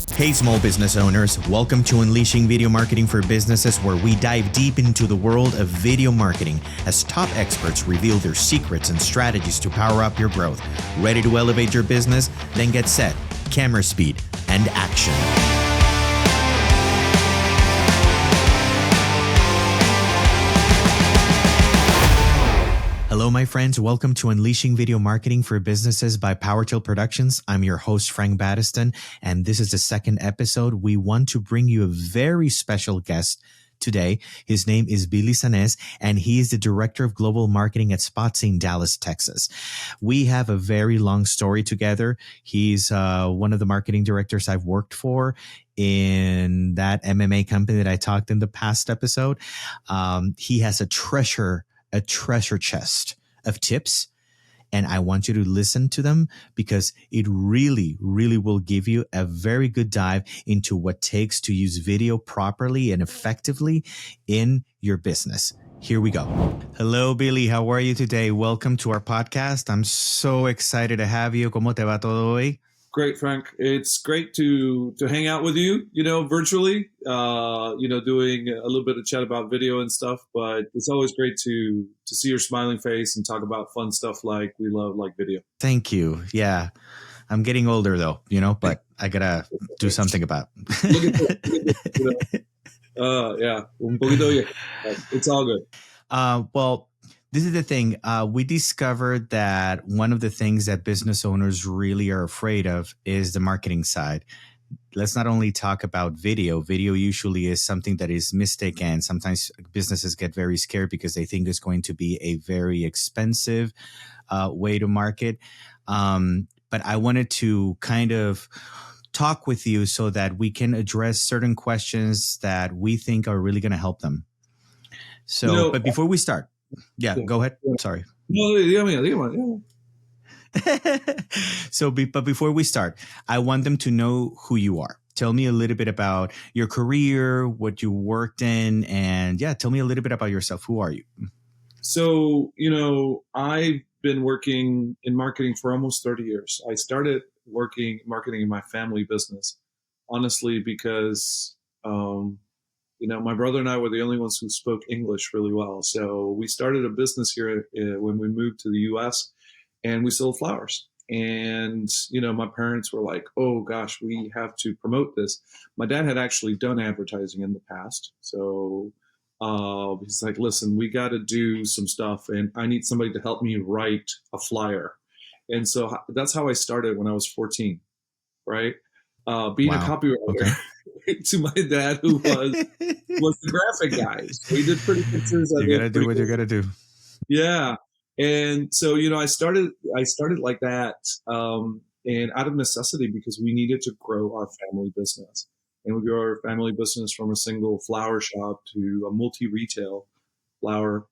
Hey small business owners, welcome to Unleashing Video Marketing for Businesses, where we dive deep into the world of video marketing as top experts reveal their secrets and strategies to power up your growth. Ready to elevate your business? Then get set, camera speed, and action. Hello, my friends. Welcome to Unleashing Video Marketing for Businesses by PowerTilt Productions. I'm your host, Frank Battiston, and this is the second episode. We want to bring you a very special guest today. His name is Billy Sanez, and he is the Director of Global Marketing at Spotsy, Dallas, Texas. We have a very long story together. He's one of the marketing directors I've worked for in that MMA company that I talked in the past episode. He has a treasure chest of tips, and I want you to listen to them because it really will give you a very good dive into what it takes to use video properly and effectively in your business. Here we go. Hello, Billy. How are you today? Welcome to our podcast. I'm so excited to have you. ¿Cómo te va todo hoy? Great, Frank. It's great to hang out with you, virtually, doing a little bit of chat about video and stuff. But it's always great to see your smiling face and talk about fun stuff like we love, like video. Thank you. Yeah. I'm getting older, though, but I got to do something about it. Yeah. Un poquito viejo. It's all good. Well, this is the thing. We discovered that one of the things that business owners really are afraid of is the marketing side. Let's not only talk about video. Video usually is something that is mistaken. Sometimes businesses get very scared because they think it's going to be a very expensive way to market. But I wanted to kind of talk with you so that we can address certain questions that we think are really going to help them. So, but before we start, yeah, go ahead. Sorry. No, dígame. But before we start, I want them to know who you are. Tell me a little bit about your career, what you worked in, and tell me a little bit about yourself. Who are you? So, I've been working in marketing for almost 30 years. I started working marketing in my family business, honestly, because my brother and I were the only ones who spoke English really well. So we started a business here when we moved to the U.S. and we sold flowers. And, my parents were like, oh, gosh, we have to promote this. My dad had actually done advertising in the past. So he's like, listen, we got to do some stuff and I need somebody to help me write a flyer. And so that's how I started when I was 14, right? Being a copywriter. Okay. To my dad, who was the graphic guy. So he did pretty pictures. You gotta do what you gotta do. Yeah, and so I started like that, and out of necessity because we needed to grow our family business, and we grew our family business from a single flower shop to a multi-retail flower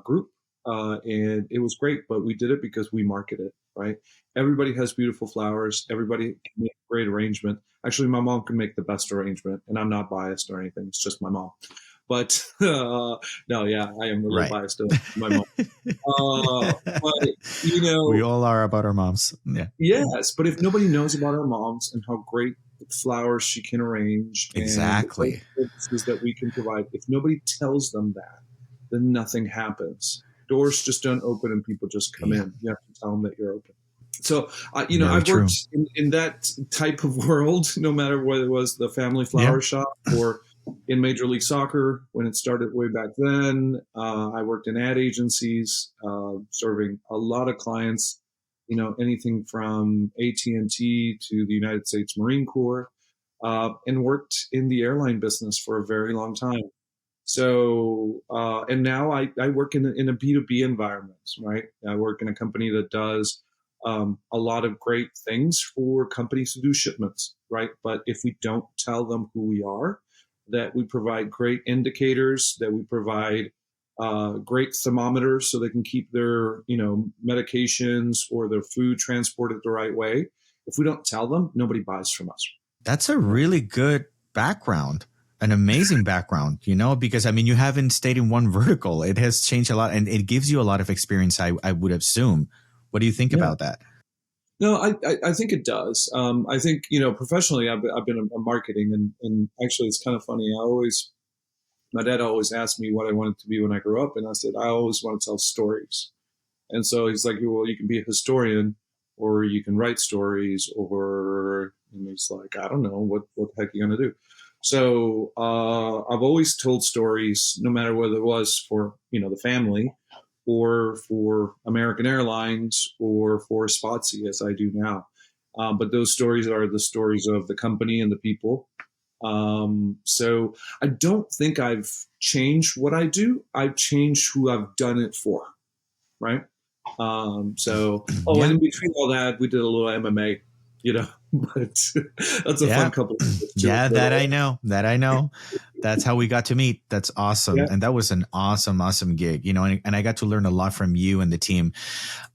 group, and it was great. But we did it because we marketed. Right? Everybody has beautiful flowers. Everybody can make a great arrangement. Actually, my mom can make the best arrangement, and I'm not biased or anything. It's just my mom. But no, yeah, I am a little biased to my mom. But we all are about our moms. Yeah. Yes, but if nobody knows about our moms and how great flowers she can arrange, exactly, and the services that we can provide, if nobody tells them that, then nothing happens. Doors just don't open and people just come in. You have to tell them that you're open. So, I've worked in that type of world, no matter whether it was the family flower shop or in Major League Soccer when it started way back then. I worked in ad agencies, serving a lot of clients, anything from AT&T to the United States Marine Corps, and worked in the airline business for a very long time. So, and now I work in a B2B environment, right? I work in a company that does a lot of great things for companies to do shipments, right? But if we don't tell them who we are, that we provide great indicators, that we provide great thermometers so they can keep their, medications or their food transported the right way. If we don't tell them, nobody buys from us. That's a really good background. An amazing background, because you haven't stayed in one vertical. It has changed a lot and it gives you a lot of experience, I would assume. What do you think about that? No, I think it does. I think, professionally, I've been in marketing, and actually, it's kind of funny. My dad always asked me what I wanted to be when I grew up, and I said I always want to tell stories. And so he's like, well, you can be a historian, or you can write stories, and he's like, I don't know, what the heck are you gonna do? So I've always told stories, no matter whether it was for the family, or for American Airlines, or for Spotsy, as I do now. But those stories are the stories of the company and the people. So I don't think I've changed what I do. I've changed who I've done it for, right? Yeah. And in between all that, we did a little MMA, but that's a Yeah. fun couple of years too. Yeah, that I know. That I know. That's how we got to meet. That's awesome. Yeah. And that was an awesome gig, and I got to learn a lot from you and the team.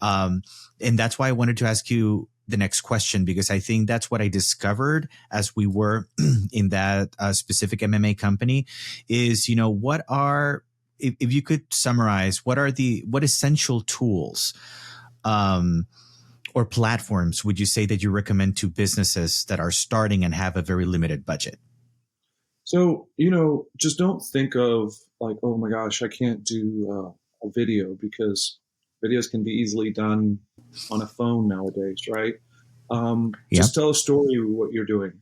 And that's why I wanted to ask you the next question, because I think that's what I discovered as we were in that specific MMA company is, if you could summarize, what essential tools, or platforms would you say that you recommend to businesses that are starting and have a very limited budget? So, just don't think of like, oh my gosh, I can't do a video, because videos can be easily done on a phone nowadays, right? Just tell a story of what you're doing.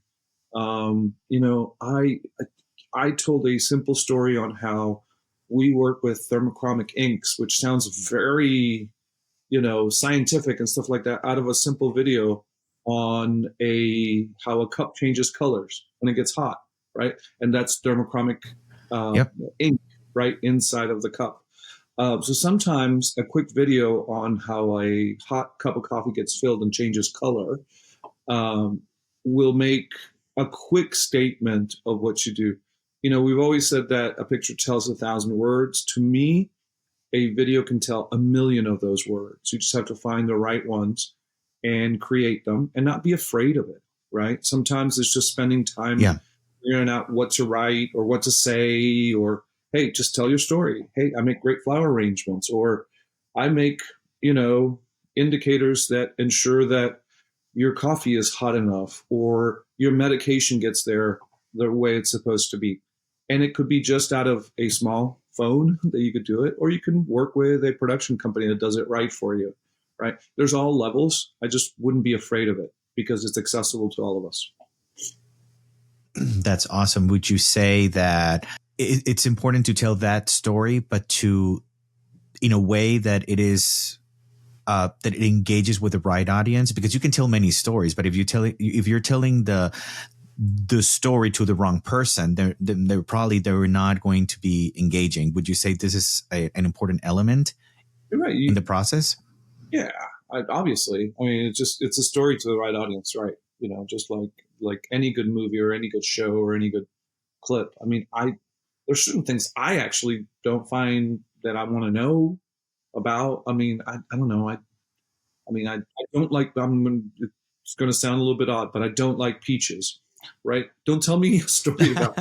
I told a simple story on how we work with thermochromic inks, which sounds very, scientific and stuff like that, out of a simple video on how a cup changes colors when it gets hot, right? And that's thermochromic ink, right, inside of the cup. So sometimes a quick video on how a hot cup of coffee gets filled and changes color will make a quick statement of what you do. We've always said that a picture tells 1,000 words. To me, a video can tell 1,000,000 of those words. You just have to find the right ones and create them and not be afraid of it, right? Sometimes it's just spending time figuring out what to write or what to say, or, hey, just tell your story. Hey, I make great flower arrangements, or I make, indicators that ensure that your coffee is hot enough, or your medication gets there the way it's supposed to be. And it could be just out of a small phone that you could do it, or you can work with a production company that does it right for you, right? There's all levels. I just wouldn't be afraid of it because it's accessible to all of us. That's awesome. Would you say that it's important to tell that story, but in a way that it is that it engages with the right audience? Because you can tell many stories, but if you're telling the story to the wrong person, they're not going to be engaging. Would you say this is an important element in the process? Yeah, obviously. I mean, it's a story to the right audience, right? Just like any good movie or any good show or any good clip. I mean, there's certain things I actually don't find that I want to know about. I mean, I don't know. I don't like. It's going to sound a little bit odd, but I don't like peaches. Right? Don't tell me a story about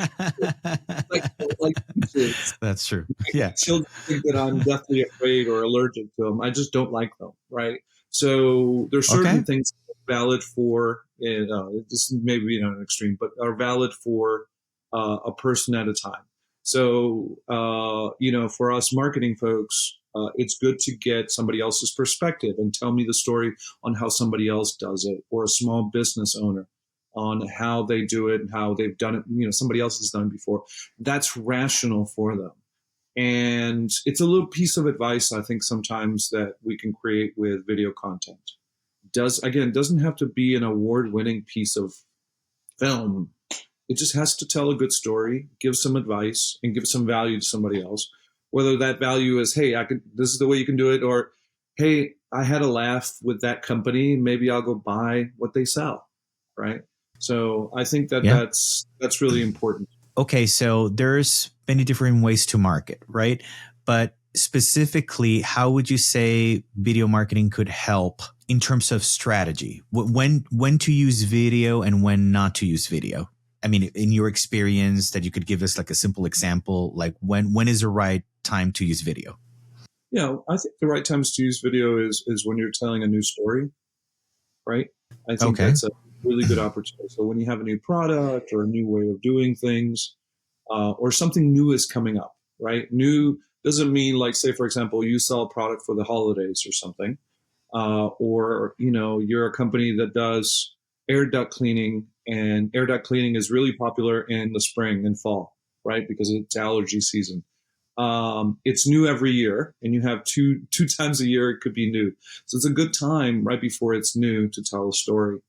like peaches. That's true. Yeah. Children think that I'm deathly afraid or allergic to them. I just don't like them. Right? So there's certain things valid for, this may be an extreme, but are valid for a person at a time. So, for us marketing folks, it's good to get somebody else's perspective and tell me the story on how somebody else does it, or a small business owner on how they do it and how they've done it. Somebody else has done it before. That's rational for them. And it's a little piece of advice, I think, sometimes that we can create with video content. Doesn't have to be an award-winning piece of film. It just has to tell a good story, give some advice, and give some value to somebody else. Whether that value is, hey, this is the way you can do it, or, hey, I had a laugh with that company, maybe I'll go buy what they sell, right? So I think that's really important. Okay, so there's many different ways to market, right? But specifically, how would you say video marketing could help in terms of strategy? When to use video and when not to use video? I mean, in your experience, that you could give us like a simple example, like when is the right time to use video? I think the right times to use video is when you're telling a new story. right? I think Okay. that's a really good opportunity. So when you have a new product or a new way of doing things, or something new is coming up, right? New doesn't mean like, say, for example, you sell a product for the holidays or something, or you're a company that does air duct cleaning, and air duct cleaning is really popular in the spring and fall, right? Because it's allergy season. It's new every year, and you have two times a year it could be new. So it's a good time right before it's new to tell a story.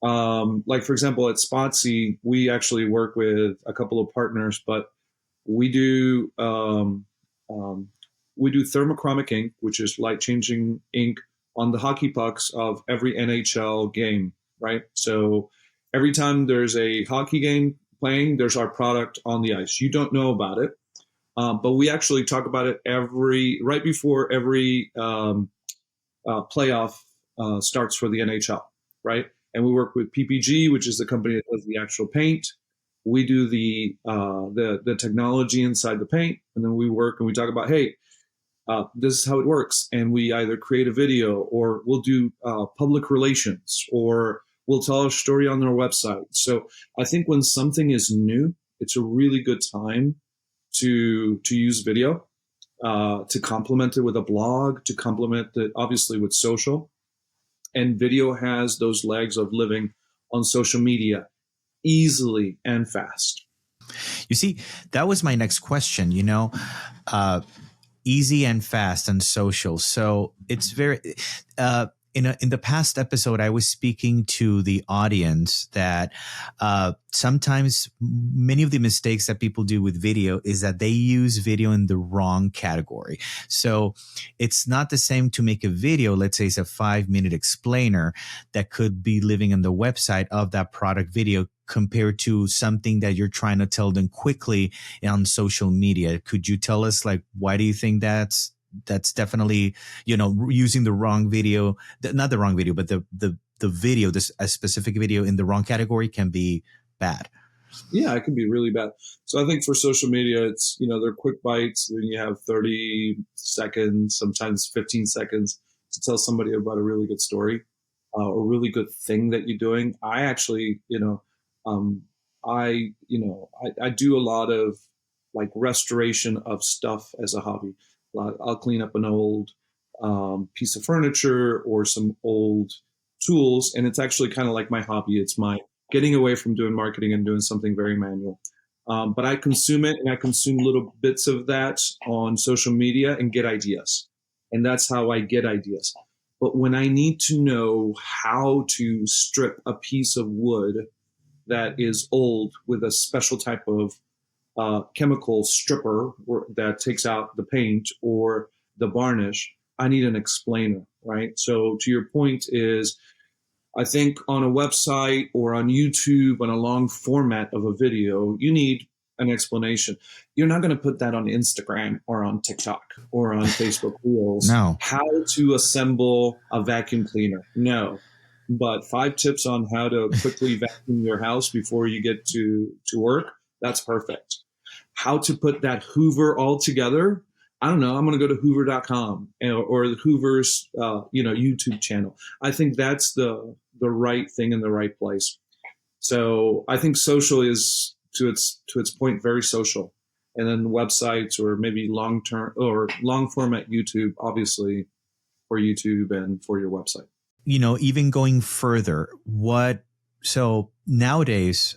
Like for example, at Spotsy, we actually work with a couple of partners, but we do thermochromic ink, which is light changing ink on the hockey pucks of every NHL game, right? So every time there's a hockey game playing, there's our product on the ice. You don't know about it, but we actually talk about it right before every playoff starts for the NHL, right? And we work with PPG, which is the company that does the actual paint. We do the technology inside the paint, and then we work and we talk about, hey, this is how it works. And we either create a video, or we'll do public relations, or we'll tell a story on their website. So I think when something is new, it's a really good time to use video, to complement it with a blog, to complement it obviously with social. And video has those legs of living on social media easily and fast. You see, that was my next question, easy and fast and social. So it's very, in the past episode, I was speaking to the audience that sometimes many of the mistakes that people do with video is that they use video in the wrong category. So it's not the same to make a video. Let's say it's a 5-minute explainer that could be living on the website of that product video, compared to something that you're trying to tell them quickly on social media. Could you tell us, like, why do you think that's definitely, using the wrong video, not the wrong video, but the video, a specific video in the wrong category can be bad? Yeah, it can be really bad. So I think for social media, it's, they're quick bites. Then you have 30 seconds, sometimes 15 seconds to tell somebody about a really good story, a really good thing that you're doing. I actually, I do a lot of like restoration of stuff as a hobby. I'll clean up an old piece of furniture or some old tools, and it's actually kind of like my hobby. It's my getting away from doing marketing and doing something very manual. But I consume it, and I consume little bits of that on social media and get ideas. And that's how I get ideas. But when I need to know how to strip a piece of wood that is old with a special type of chemical stripper that takes out the paint or the varnish, I need an explainer, right? So to your point is, I think on a website or on YouTube, on a long format of a video, you need an explanation. You're not going to put that on Instagram or on TikTok or on Facebook Reels. No. How to assemble a vacuum cleaner. No. But 5 tips on how to quickly vacuum your house before you get to work, that's perfect. How to put that Hoover all together, I don't know. I'm going to go to hoover.com or the Hoover's, YouTube channel. I think that's the right thing in the right place. So I think social is to its point very social, and then websites or maybe long format YouTube, obviously for YouTube and for your website. Even going further, so nowadays,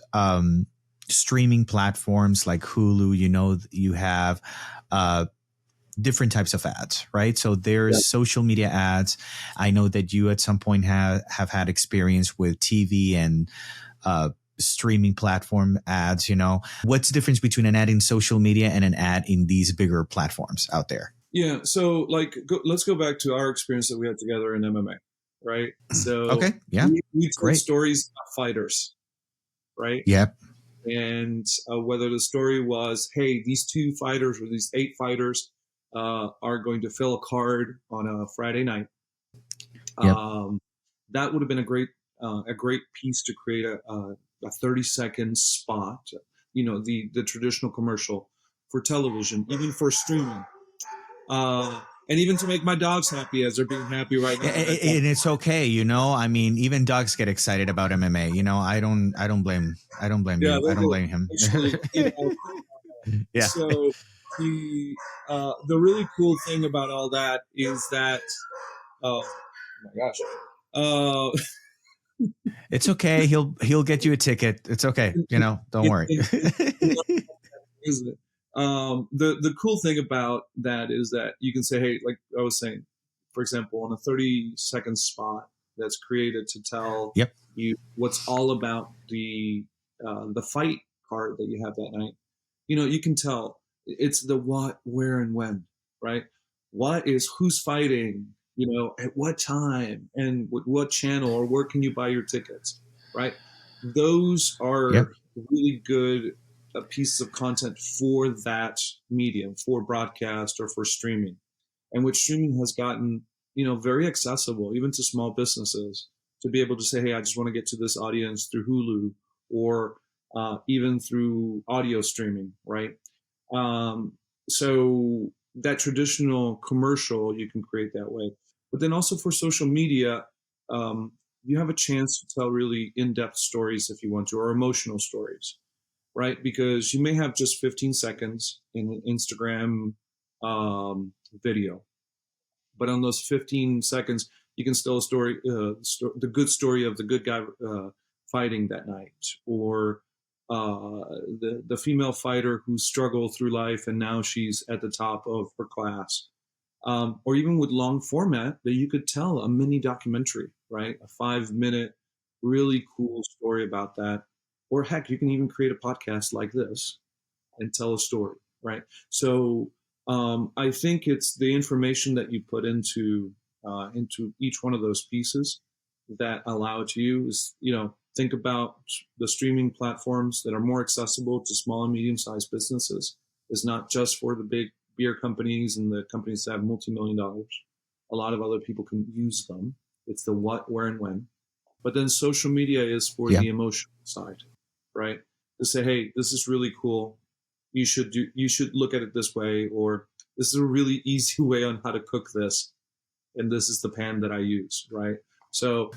streaming platforms like Hulu, you have different types of ads, right? So there's social media ads. I know that you at some point have had experience with TV and streaming platform ads. What's the difference between an ad in social media and an ad in these bigger platforms out there? Yeah. So let's go back to our experience that we had together in MMA, right? So okay. Yeah. We told stories about fighters, right? Yep. And whether the story was, hey, these 2 fighters or these 8 fighters are going to fill a card on a Friday night. Yep. That would have been a great piece to create a 30-second spot, the traditional commercial for television, even for streaming. and even to make my dogs happy as they're being happy right now. And it's okay, you know. I mean, even dogs get excited about MMA. You know, I don't blame you. I don't blame him. Actually, Yeah. So the really cool thing about all that is that, oh my gosh, it's okay. He'll get you a ticket. It's okay. You know, don't worry. Isn't it? The cool thing about that is that you can say, hey, like I was saying, for example, on a 30-second spot that's created to tell you what's all about the fight card that you have that night. You know, you can tell it's the what, where, and when, right? What is who's fighting, you know, at what time and what channel, or where can you buy your tickets, right? Those are really good pieces of content for that medium, for broadcast or for streaming, and which streaming has gotten, you know, very accessible even to small businesses to be able to say, hey, I just want to get to this audience through Hulu or even through audio streaming, right? So that traditional commercial you can create that way, but then also for social media, you have a chance to tell really in-depth stories if you want to, or emotional stories, right? Because you may have just 15 seconds in an Instagram video, but on those 15 seconds, you can tell a story, the good story of the good guy fighting that night, or the female fighter who struggled through life and now she's at the top of her class. Or even with long format that you could tell a mini documentary, right? A 5-minute, really cool story about that. Or heck, you can even create a podcast like this and tell a story, right? So I think it's the information that you put into each one of those pieces that allow it to you. Is, you know, think about the streaming platforms that are more accessible to small and medium-sized businesses. Is not just for the big beer companies and the companies that have multi-million dollars. A lot of other people can use them. It's the what, where, and when. But then social media is for the emotional side, right? To say, hey, this is really cool. You should look at it this way, or this is a really easy way on how to cook this, and this is the pan that I use, right? So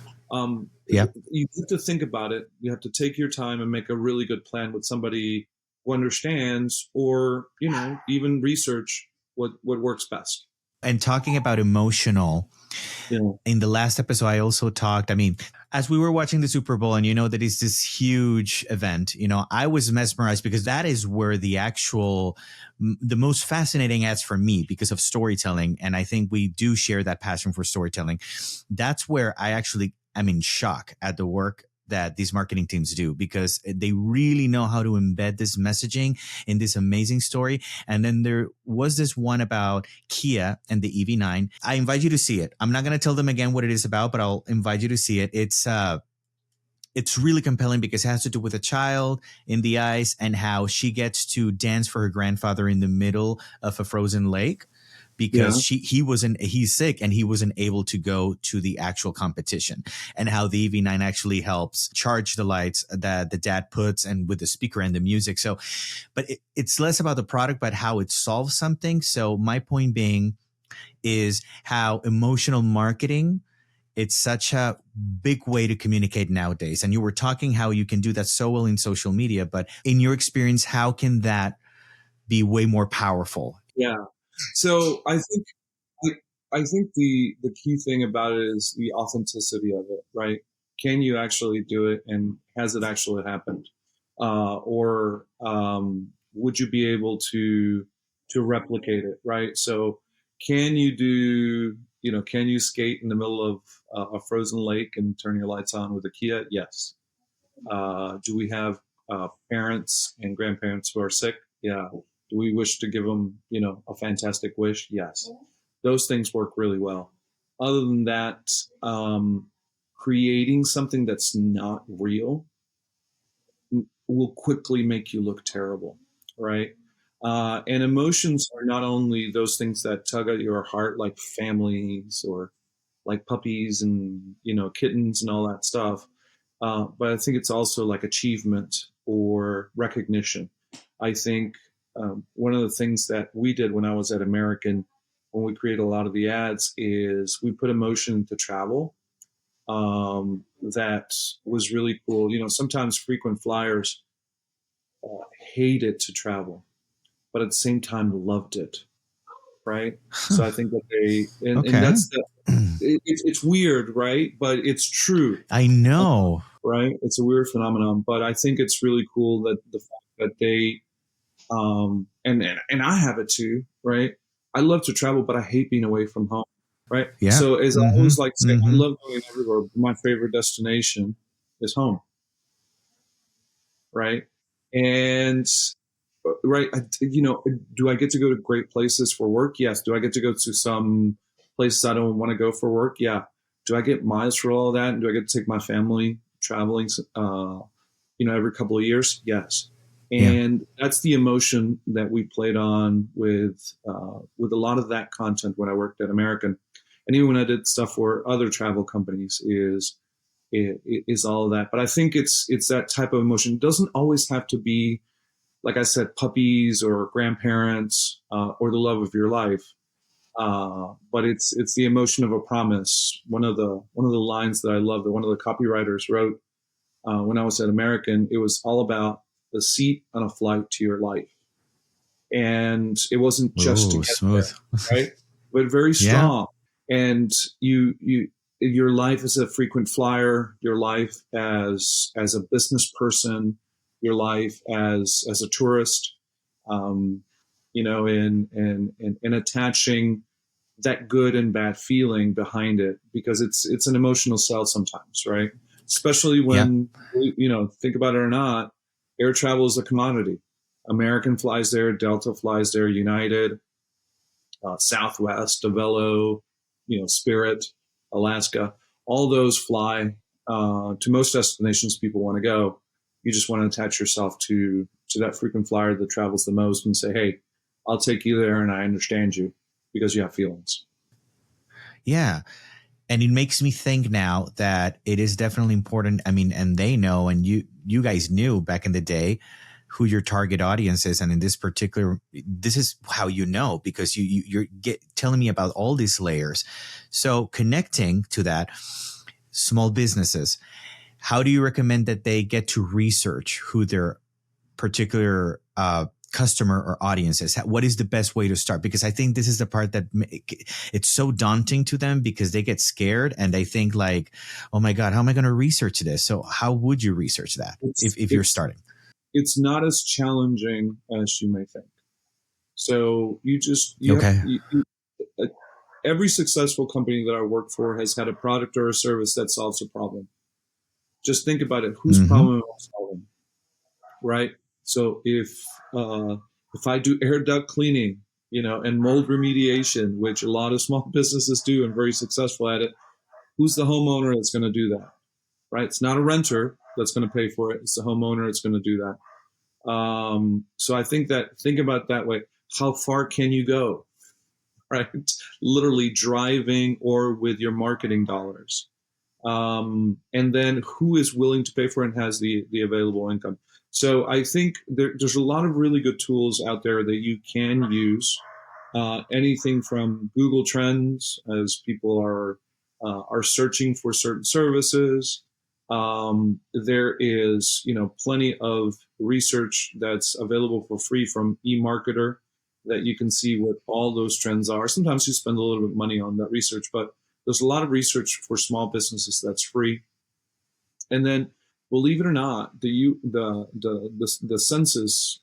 you have to think about it. You have to take your time and make a really good plan with somebody who understands, or, you know, even research what works best. And talking about emotional, in the last episode, I also talked, I mean, as we were watching the Super Bowl, and you know that it's this huge event, you know, I was mesmerized because that is where the most fascinating ads for me, because of storytelling. And I think we do share that passion for storytelling. That's where I'm in shock at the work that these marketing teams do, because they really know how to embed this messaging in this amazing story. And then there was this one about Kia and the EV9. I invite you to see it. I'm not going to tell them again what it is about, but I'll invite you to see it. It's really compelling because it has to do with a child in the ice and how she gets to dance for her grandfather in the middle of a frozen lake, because he's sick and he wasn't able to go to the actual competition, and how the EV9 actually helps charge the lights that the dad puts, and with the speaker and the music. So, but it's less about the product, but how it solves something. So my point being is how emotional marketing, it's such a big way to communicate nowadays. And you were talking how you can do that so well in social media, but in your experience, how can that be way more powerful? Yeah. So I think the key thing about it is the authenticity of it, right? Can you actually do it, and has it actually happened? Or would you be able to replicate it, right? So can you skate in the middle of a frozen lake and turn your lights on with a Kia? Yes. Do we have parents and grandparents who are sick? Yeah. Do we wish to give them, you know, a fantastic wish? Yes. Those things work really well. Other than that, creating something that's not real will quickly make you look terrible, right? And emotions are not only those things that tug at your heart, like families or like puppies and, you know, kittens and all that stuff. But I think it's also like achievement or recognition. I think one of the things that we did when I was at American when we create a lot of the ads is we put emotion into travel. That was really cool. Sometimes frequent flyers hated to travel, but at the same time loved it. Right. So I think that and that's it's weird, right? But it's true. I know. Right. It's a weird phenomenon, but I think it's really cool that the fact that they, and I have it too, right? I love to travel, but I hate being away from home. Right. Yeah. So as I always like to say, I love going everywhere. But my favorite destination is home. Right. And right. Do I get to go to great places for work? Yes. Do I get to go to some places I don't want to go for work? Yeah. Do I get miles for all of that? And do I get to take my family traveling, every couple of years? Yes. And that's the emotion that we played on with a lot of that content when I worked at American, and even when I did stuff for other travel companies is all of that. But I think it's that type of emotion. It doesn't always have to be, like I said, puppies or grandparents or the love of your life. But it's the emotion of a promise. One of the lines that I love that one of the copywriters wrote when I was at American, it was all about the seat on a flight to your life. And it wasn't just to get smooth, there, right? But very strong. Yeah. And your life as a frequent flyer, your life as a business person, your life as a tourist, and attaching that good and bad feeling behind it, because it's an emotional sell sometimes, right? Especially when, think about it or not, air travel is a commodity. American flies there, Delta flies there, United, Southwest, Avelo, Spirit, Alaska, all those fly to most destinations people want to go. You just want to attach yourself to that frequent flyer that travels the most and say, hey, I'll take you there and I understand you because you have feelings. Yeah. And it makes me think now that it is definitely important. I mean, and they know, and you guys knew back in the day who your target audience is. And in this particular, this is how you know, because you're telling me about all these layers. So connecting to that, small businesses, how do you recommend that they get to research who their particular customer or audiences? What is the best way to start? Because I think this is the part that it's so daunting to them, because they get scared and they think like, oh my God, how am I going to research this? So how would you research that if you're starting? It's not as challenging as you may think. So every successful company that I work for has had a product or a service that solves a problem. Just think about it. Whose problem am I solving? Right? So if I do air duct cleaning, and mold remediation, which a lot of small businesses do and very successful at it, who's the homeowner that's going to do that? Right? It's not a renter that's going to pay for it. It's the homeowner that's going to do that. So I think about it that way. How far can you go? Right? Literally driving or with your marketing dollars. And then who is willing to pay for it and has the available income. So I think there's a lot of really good tools out there that you can use. Anything from Google Trends, as people are searching for certain services. There is, plenty of research that's available for free from eMarketer that you can see what all those trends are. Sometimes you spend a little bit of money on that research, but there's a lot of research for small businesses that's free. And then, believe it or not, the Census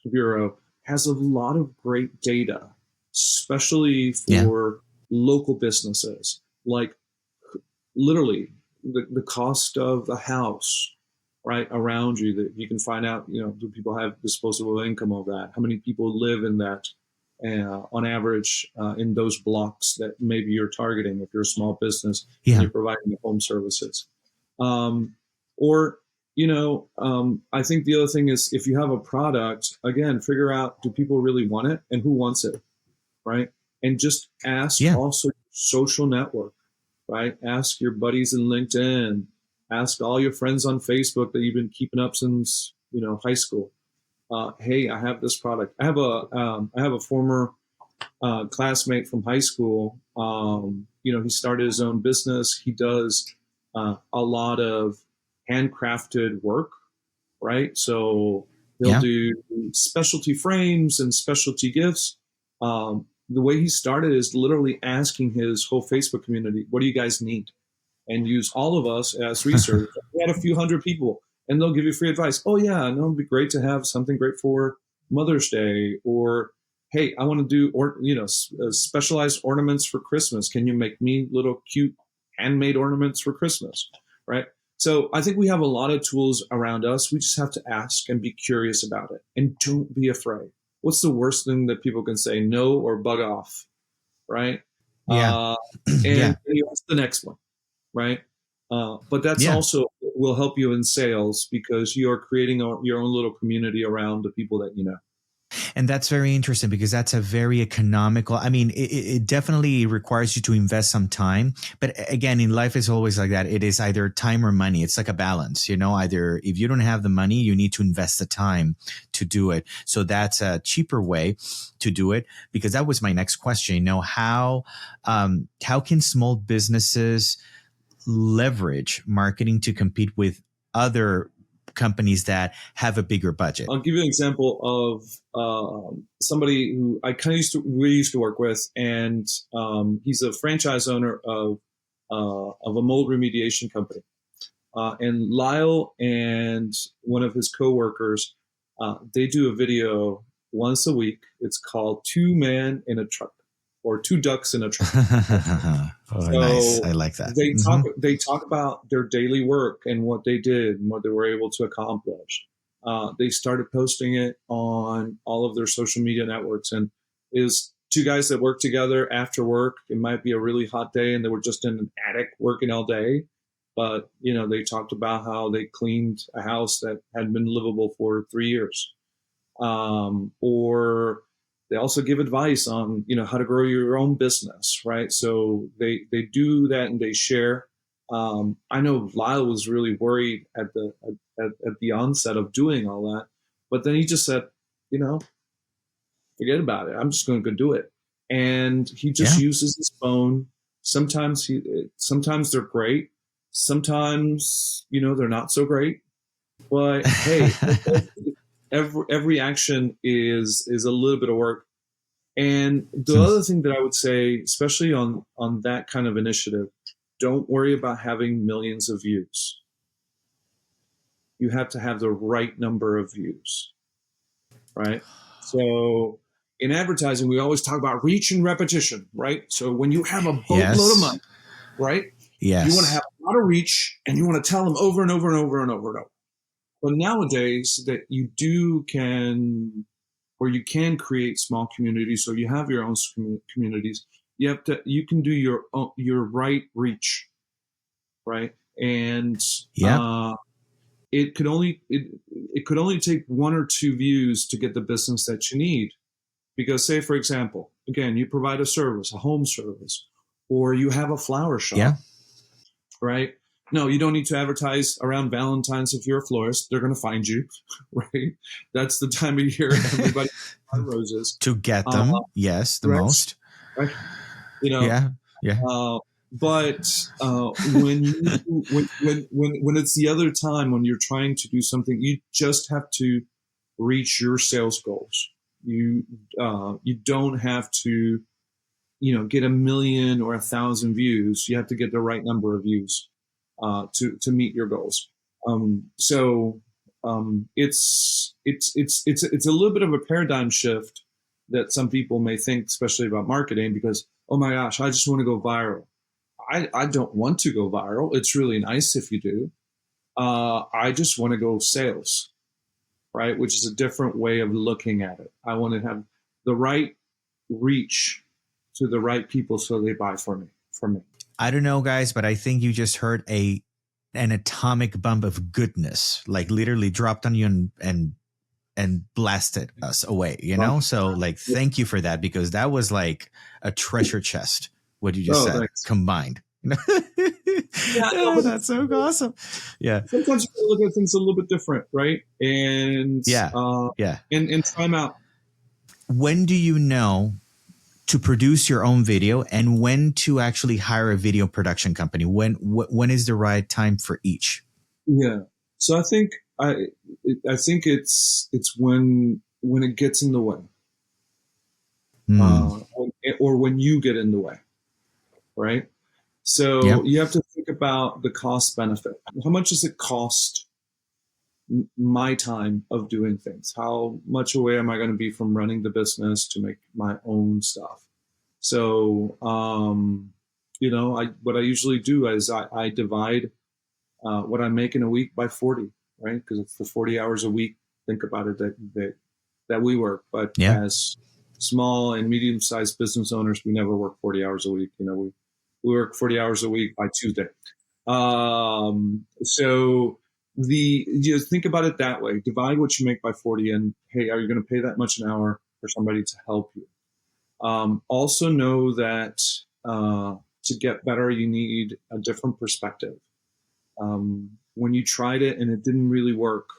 Bureau has a lot of great data, especially for local businesses, like literally the cost of a house right around you, that you can find out, do people have disposable income of that? How many people live in that on average in those blocks that maybe you're targeting if you're a small business and you're providing home services. I think the other thing is, if you have a product, again, figure out, do people really want it and who wants it, right? And just ask also social network, right? Ask your buddies in LinkedIn, ask all your friends on Facebook that you've been keeping up since, high school. hey, I have this product. I have a former classmate from high school. He started his own business. He does a lot of handcrafted work, right? So he'll do specialty frames and specialty gifts. The way he started is literally asking his whole Facebook community, what do you guys need? And use all of us as research. We had a few hundred people, and they'll give you free advice. Oh yeah, no, it'd be great to have something great for Mother's Day, or hey, I want to do specialized ornaments for Christmas. Can you make me little cute handmade ornaments for Christmas, right? So I think we have a lot of tools around us. We just have to ask and be curious about it, and don't be afraid. What's the worst thing that people can say? No or bug off, right? Yeah. And what's the next one, right? But that's also will help you in sales because you are creating your own little community around the people that you know. And that's very interesting because that's a very economical. I mean, it definitely requires you to invest some time. But again, in life, it's always like that. It is either time or money. It's like a balance, either if you don't have the money, you need to invest the time to do it. So that's a cheaper way to do it, because that was my next question. How can small businesses leverage marketing to compete with other companies that have a bigger budget? I'll give you an example of somebody who we used to work with, and he's a franchise owner of a mold remediation company. And Lyle and one of his coworkers, they do a video once a week. It's called Two Men in a Truck, or Two Ducks in a Truck. Nice. I like that. They talk about their daily work and what they did and what they were able to accomplish. They started posting it on all of their social media networks, and is two guys that work together after work. It might be a really hot day and they were just in an attic working all day, but they talked about how they cleaned a house that had been livable for 3 years. Or they also give advice on, how to grow your own business, right? So they do that and they share. I know Lyle was really worried at the onset of doing all that, but then he just said, forget about it. I'm just going to go do it. And he just uses his phone. Sometimes they're great. Sometimes, they're not so great. But hey, every action is a little bit of work. And the other thing that I would say, especially on that kind of initiative, don't worry about having millions of views. You have to have the right number of views, right? So in advertising, we always talk about reach and repetition, right? So when you have a boatload of money, right? Yes. You want to have a lot of reach, and you want to tell them over and over and over and over and over. But nowadays, that you can create small communities, so you have your own communities. You can do your right reach, right? And it could only take 1 or 2 views to get the business that you need. Because say, for example, again, you provide a service, a home service, or you have a flower shop, right? No, you don't need to advertise around Valentine's if you're a florist. They're going to find you, right? That's the time of year everybody roses. To get them, yes, the most. Right? But when it's the other time, when you're trying to do something, you just have to reach your sales goals. You don't have to, get 1 million or 1,000 views. You have to get the right number of views to meet your goals. So it's a little bit of a paradigm shift that some people may think, especially about marketing, because, oh my gosh, I just want to go viral. I don't want to go viral. It's really nice if you do. I just want to go sales, right? Which is a different way of looking at it. I want to have the right reach to the right people so they buy from me. I don't know, guys, but I think you just heard an atomic bomb of goodness, like literally dropped on you and blasted us away, So thank you for that, because that was like a treasure chest, what you just said, combined, Yeah, no, That's so awesome. Yeah. Sometimes you look at things a little bit different, right? And Yeah. and try them out. When do you know to produce your own video and when to actually hire a video production company? When is the right time for each? Yeah. So I think it's when it gets in the way, or when you get in the way, right? So you have to think about the cost benefit. How much does it cost my time of doing things? How much away am I going to be from running the business to make my own stuff? So, what I usually do is I divide what I make in a week by 40, right? Because it's the 40 hours a week. Think about it that we work, but as small and medium-sized business owners, we never work 40 hours a week. We work 40 hours a week by Tuesday. So think about it that way. Divide what you make by 40, and hey, are you going to pay that much an hour for somebody to help you? Also know that to get better, you need a different perspective. When you tried it and it didn't really work,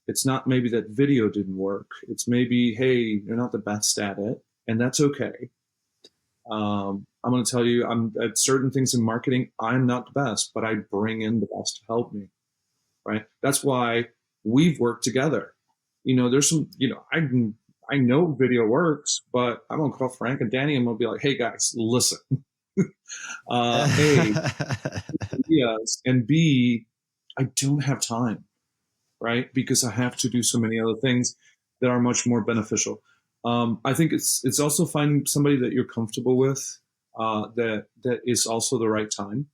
it's not maybe that video didn't work. It's maybe, hey, you're not the best at it, and that's okay. I'm going to tell you, I'm at certain things in marketing, I'm not the best, but I bring in the best to help me, right? That's why we've worked together. There's some, I know video works, but I'm going to call Frank and Danny and we'll be like, hey guys, listen. A, yes, and B, I don't have time, right? Because I have to do so many other things that are much more beneficial. I think it's also finding somebody that you're comfortable with, that is also the right time,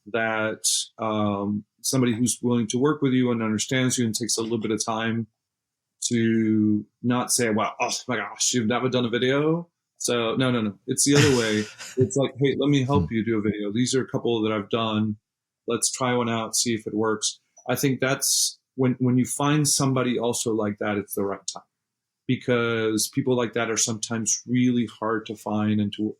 that somebody who's willing to work with you and understands you and takes a little bit of time to not say, well, oh my gosh, you've never done a video. So no. It's the other way. It's like, hey, let me help you do a video. These are a couple that I've done. Let's try one out, see if it works. I think that's when you find somebody also like that, it's the right time, because people like that are sometimes really hard to find and to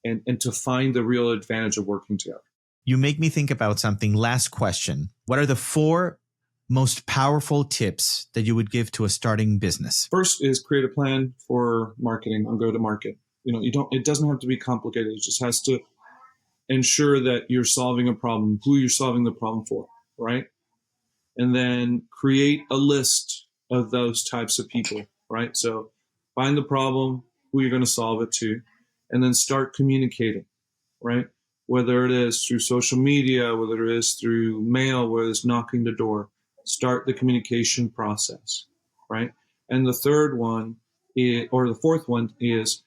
and to find the real advantage of working together. You make me think about something. Last question. What are the 4 most powerful tips that you would give to a starting business? First is create a plan for marketing and go to market. It doesn't have to be complicated. It just has to ensure that you're solving a problem, who you're solving the problem for, right? And then create a list of those types of people, right? So find the problem, who you're going to solve it to, and then start communicating, right? Whether it is through social media, whether it is through mail, whether it's knocking the door, start the communication process, right? And the third one or the fourth one is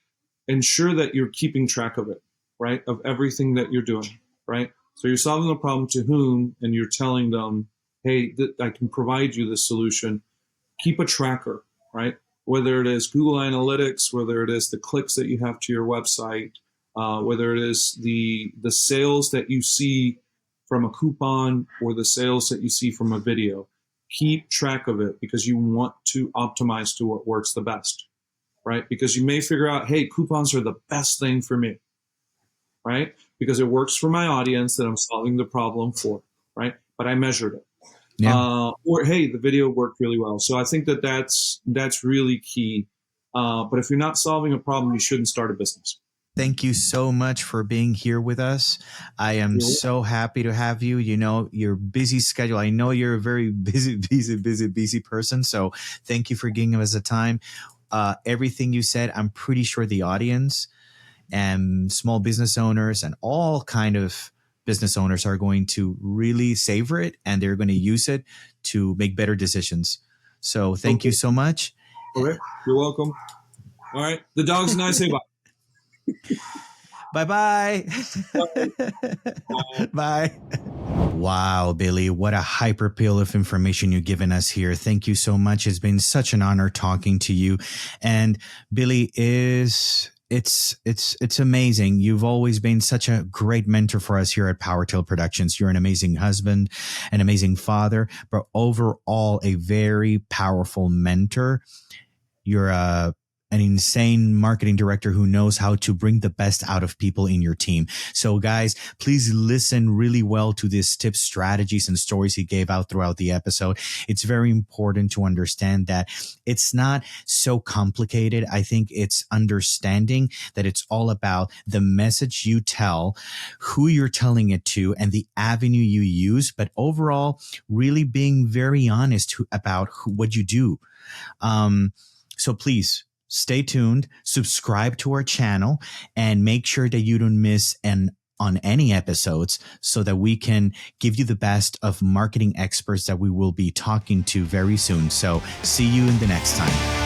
ensure that you're keeping track of it, right? Of everything that you're doing, right? So you're solving a problem to whom, and you're telling them, hey, I can provide you this solution. Keep a tracker, right? Whether it is Google Analytics, whether it is the clicks that you have to your website, whether it is the sales that you see from a coupon or the sales that you see from a video. Keep track of it, because you want to optimize to what works the best, right? Because you may figure out, hey, coupons are the best thing for me, right? Because it works for my audience that I'm solving the problem for, right? But I measured it. Yeah. Or, hey, the video worked really well. So I think that's really key. But if you're not solving a problem, you shouldn't start a business. Thank you so much for being here with us. I am so happy to have you. Your busy schedule. I know you're a very busy person. So thank you for giving us the time. Everything you said, I'm pretty sure the audience and small business owners and all kind of business owners are going to really savor it, and they're going to use it to make better decisions. So thank you so much. Okay. You're welcome. All right. The dogs and I say bye. Bye-bye. Bye. Wow, Billy, what a hyper pill of information you've given us here. Thank you so much. It's been such an honor talking to you. And Billy it's amazing. You've always been such a great mentor for us here at PowerTale Productions. You're an amazing husband, an amazing father, but overall a very powerful mentor. You're a an insane marketing director who knows how to bring the best out of people in your team. So guys, please listen really well to these tips, strategies, and stories he gave out throughout the episode. It's very important to understand that it's not so complicated. I think it's understanding that it's all about the message you tell, who you're telling it to, and the avenue you use. But overall, really being very honest about what you do. So please, stay tuned, subscribe to our channel, and make sure that you don't miss on any episodes so that we can give you the best of marketing experts that we will be talking to very soon. So see you in the next time.